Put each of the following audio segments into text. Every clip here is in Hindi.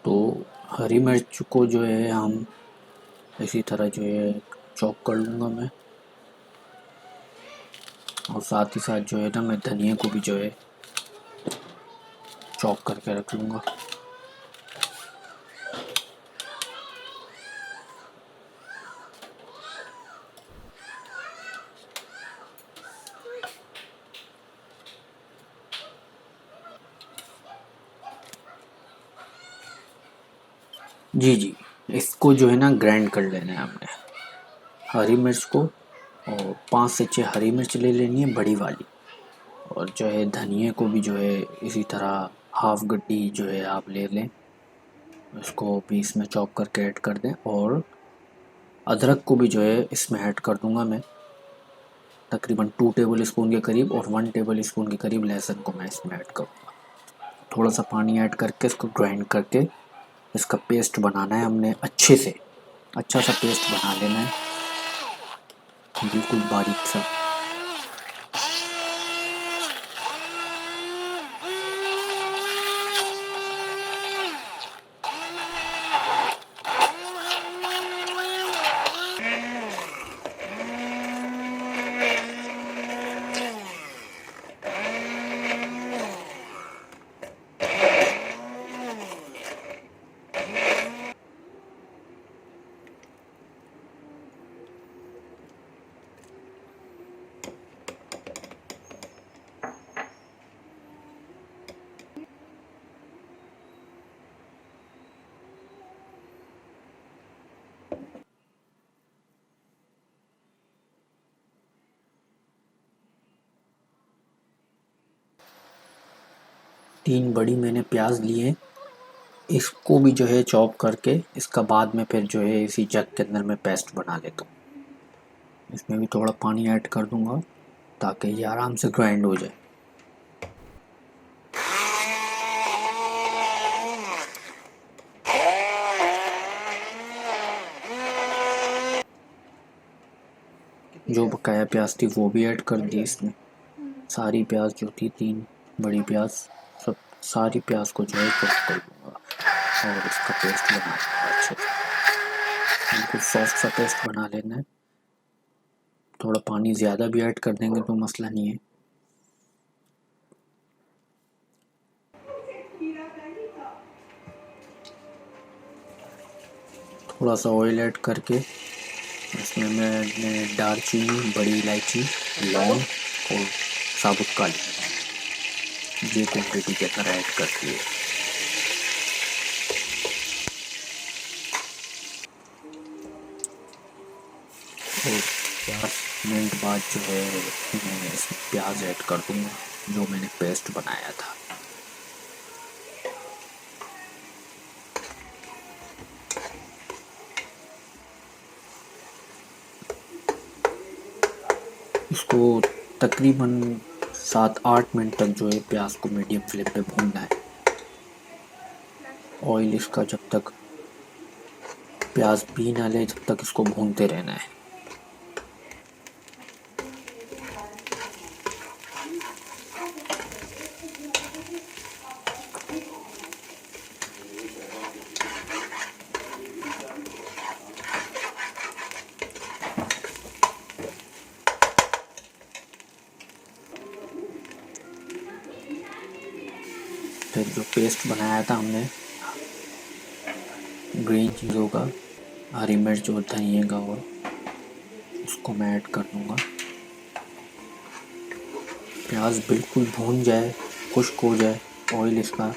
तो हरी मिर्च को जो है हम इसी तरह जो है चॉप कर लूँगा मैं, और साथ ही साथ जो है ना मैं धनिया को भी जो है चॉप करके रख लूँगा। जी, इसको जो है ना ग्राइंड कर लेना है हमने, हरी मिर्च को, और 5 से 6 हरी मिर्च ले लेनी है बड़ी वाली, और जो है धनिया को भी जो है इसी तरह हाफ गड्डी जो है आप ले लें, इसको भी इसमें चॉप करके ऐड कर दें। और अदरक को भी जो है इसमें ऐड कर दूंगा मैं, तकरीबन 2 टेबल स्पून के करीब, और 1 टेबल स्पून के करीब लहसुन को मैं इसमें ऐड करूँगा। थोड़ा सा पानी ऐड करके इसको ग्राइंड करके इसका पेस्ट बनाना है हमने, अच्छे से अच्छा सा पेस्ट बना लेना है, बिल्कुल बारीक सा। 3 बड़ी मैंने प्याज लिए, इसको भी जो है चॉप करके इसका बाद में फिर जो है इसी जग के अंदर मैं पेस्ट बना लेता हूँ। इसमें भी थोड़ा पानी ऐड कर दूंगा ताकि ये आराम से ग्राइंड हो जाए। जो बकाया प्याज थी वो भी ऐड कर दी इसमें, सारी प्याज जो थी 3 बड़ी प्याज, सब सारी प्याज को जो है चॉप कर दूंगा और इसका पेस्ट बना लूँगा अच्छे से, बिल्कुल सॉफ्ट सा पेस्ट बना लेना है। थोड़ा पानी ज़्यादा भी ऐड कर देंगे तो मसला नहीं है। थोड़ा सा ऑयल ऐड करके इसमें मैंने दालचीनी, बड़ी इलायची, लौंग और साबुत काली ये क्वान्टिटी के अंदर ऐड कर दिए। और 5 मिनट बाद जो है मैं इसमें प्याज ऐड कर दूँगा जो मैंने पेस्ट बनाया था। इसको तकरीबन 7-8 मिनट तक जो है प्याज को मीडियम फ्लेम पे भूनना है। ऑयल इसका जब तक प्याज पी ना ले जब तक इसको भूनते रहना है। फिर जो पेस्ट बनाया था हमने ग्रीन चीज़ों का, हरी मिर्च और धनिया का, और उसको मैं ऐड कर दूँगा। प्याज बिल्कुल भून जाए, खुश्क हो जाए ऑयल इसका,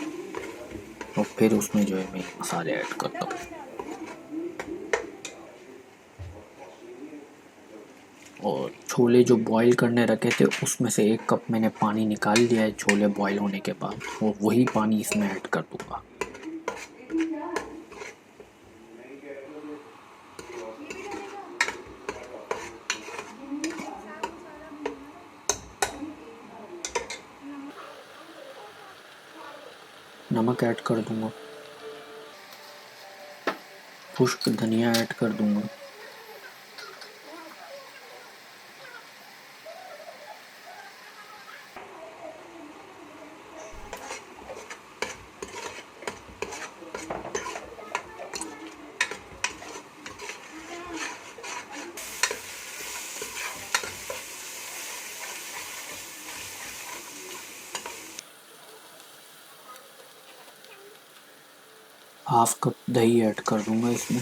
और फिर उसमें जो है मैं मसाले ऐड करता हूँ। और छोले जो बॉईल करने रखे थे उसमें से 1 कप मैंने पानी निकाल लिया है छोले बॉईल होने के बाद, और वही पानी इसमें ऐड कर दूँगा। नमक ऐड कर दूँगा, खुश्क धनिया ऐड कर दूँगा, हाफ कप दही ऐड कर दूंगा इसमें।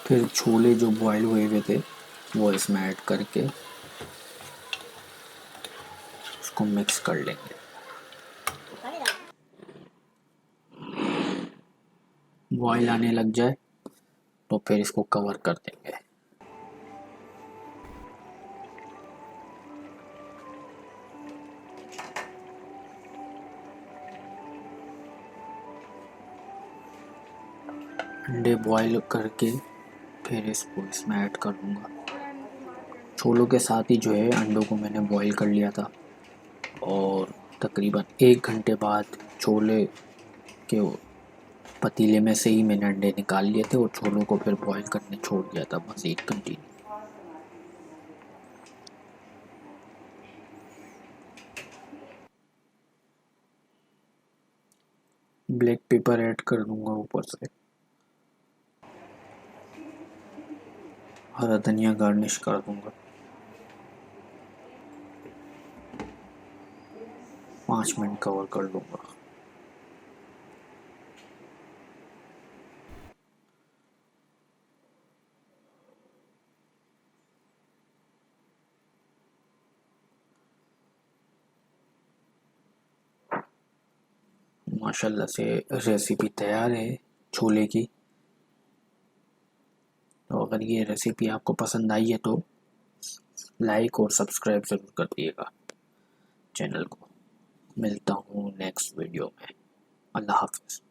फिर छोले जो बॉयल हुए हुए थे वो इसमें ऐड करके उसको मिक्स कर लेंगे। बॉयल आने लग जाए तो फिर इसको कवर कर देंगे। अंडे बॉयल करके फिर इसको इसमें ऐड कर दूंगा। छोलों के साथ ही जो है अंडों को मैंने बॉईल कर लिया था और तकरीबन 1 घंटे बाद छोले के पतीले में से ही मैंने अंडे निकाल लिए थे और छोलों को फिर बॉईल करने छोड़ दिया था मज़ीद कंटिन्यू। ब्लैक पेपर ऐड कर दूंगा ऊपर से। हरा धनिया गार्निश कर दूंगा। 5 मिनट कवर कर लूँगा। माशाल्लाह से रेसिपी तैयार है छोले की। तो अगर ये रेसिपी आपको पसंद आई है तो लाइक और सब्सक्राइब ज़रूर कर दिएगा चैनल को। मिलता हूँ नेक्स्ट वीडियो में। अल्लाह हाफ़िज़।